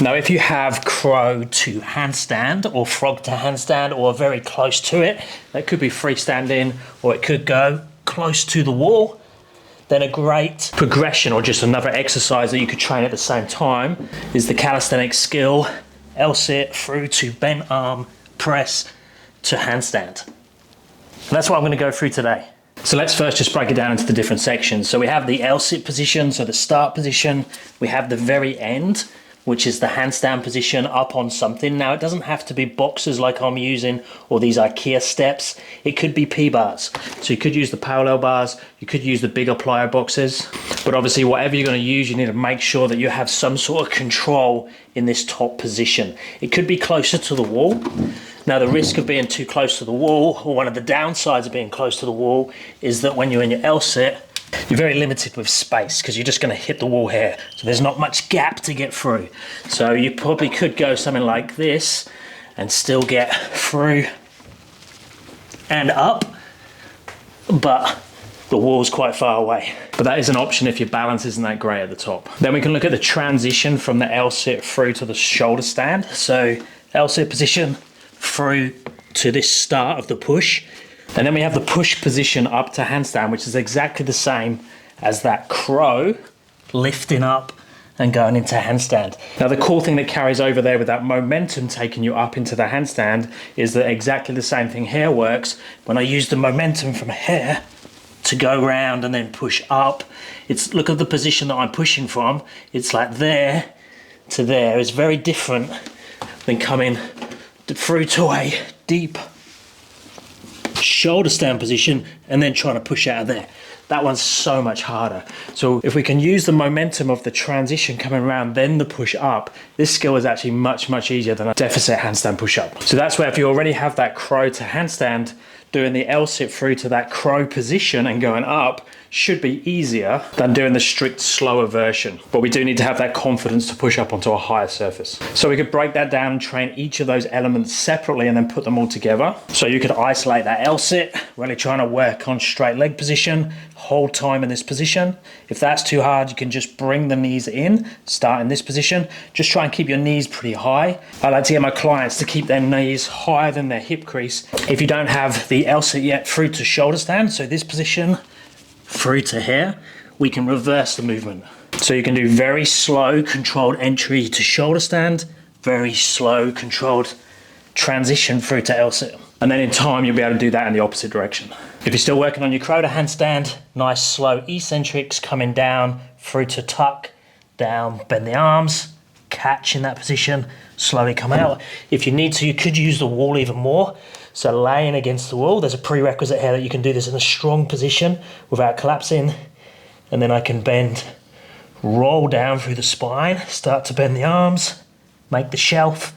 Now, if you have crow to handstand or frog to handstand or very close to it, that could be freestanding or it could go close to the wall, then a great progression or just another exercise that you could train at the same time is the calisthenics skill L-sit through to bent arm press to handstand. And that's what I'm going to go through today. So let's first just break it down into the different sections. So we have the L-sit position, so the start position. We have the very end, which is the handstand position up on something. Now, it doesn't have to be boxes like I'm using or these IKEA steps. It could be P-bars. So you could use the parallel bars, you could use the bigger plyo boxes, but obviously whatever you're gonna use, you need to make sure that you have some sort of control in this top position. It could be closer to the wall. Now, the risk of being too close to the wall, or one of the downsides of being close to the wall, is that when you're in your L-sit, you're very limited with space because you're just going to hit the wall here. So there's not much gap to get through. So you probably could go something like this and still get through and up, but the wall's quite far away. But that is an option if your balance isn't that great at the top. Then we can look at the transition from the L-sit through to the shoulder stand. So L-sit position through to this start of the push. And then we have the push position up to handstand, which is exactly the same as that crow, lifting up and going into handstand. Now, the cool thing that carries over there with that momentum taking you up into the handstand is that exactly the same thing here works. When I use the momentum from here to go round and then push up, look at the position that I'm pushing from. It's like there to there. It's very different than coming through to a deep shoulder stand position and then trying to push out of there. That one's so much harder. So if we can use the momentum of the transition coming around, then the push up, this skill is actually much, much easier than a deficit handstand push up. So that's where if you already have that crow to handstand, doing the L-sit through to that crow position and going up should be easier than doing the strict slower version. But we do need to have that confidence to push up onto a higher surface. So we could break that down and train each of those elements separately and then put them all together. So you could isolate that L-sit, really trying to work on straight leg position, hold time in this position. If that's too hard, you can just bring the knees in, start in this position. Just try and keep your knees pretty high. I like to get my clients to keep their knees higher than their hip crease. If you don't have the L-sit yet through to shoulder stand, so this position, through to here, we can reverse the movement. So you can do very slow controlled entry to shoulder stand, very slow controlled transition through to L-sit. And then in time, you'll be able to do that in the opposite direction. If you're still working on your crow to handstand, nice slow eccentrics coming down through to tuck, down, bend the arms, catch in that position, slowly come out. If you need to, you could use the wall even more. So laying against the wall, there's a prerequisite here that you can do this in a strong position without collapsing. And then I can bend, roll down through the spine, start to bend the arms, make the shelf,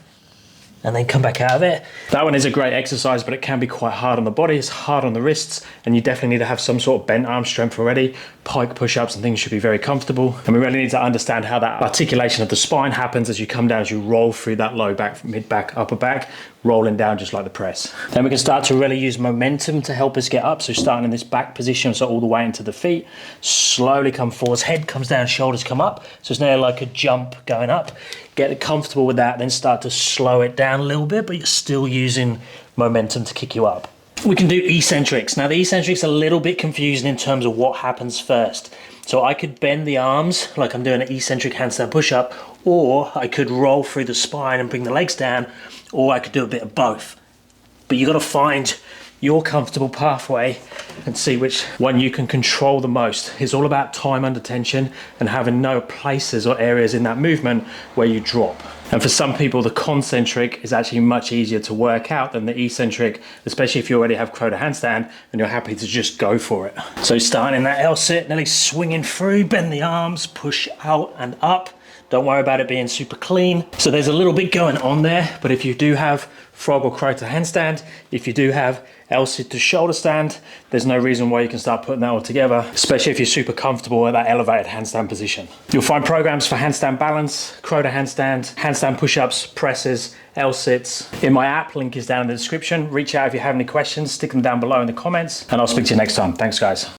and then come back out of it. That one is a great exercise, but it can be quite hard on the body, it's hard on the wrists, and you definitely need to have some sort of bent arm strength already. Pike push-ups and things should be very comfortable. And we really need to understand how that articulation of the spine happens as you come down, as you roll through that low back, mid back, upper back, rolling down just like the press. Then we can start to really use momentum to help us get up. So starting in this back position, so all the way into the feet, slowly come forwards, head comes down, shoulders come up. So it's now like a jump going up. Get comfortable with that, then start to slow it down a little bit, but you're still using momentum to kick you up. We can do eccentrics. Now the eccentrics are a little bit confusing in terms of what happens first. So I could bend the arms like I'm doing an eccentric handstand push-up, or I could roll through the spine and bring the legs down, or I could do a bit of both. But you got to find your comfortable pathway and see which one you can control the most. It's all about time under tension and having no places or areas in that movement where you drop. And for some people, the concentric is actually much easier to work out than the eccentric, especially if you already have crow to handstand and you're happy to just go for it. So starting in that L-sit, nearly swinging through, bend the arms, push out and up. Don't worry about it being super clean. So there's a little bit going on there, but if you do have frog or crow to handstand, if you do have L-sit to shoulder stand, there's no reason why you can start putting that all together, especially if you're super comfortable at that elevated handstand position. You'll find programs for handstand balance, crow to handstand, handstand push-ups, presses, L-sits in my app. Link is down in the description. Reach out if you have any questions, stick them down below in the comments, and I'll speak to you next time. Thanks, guys.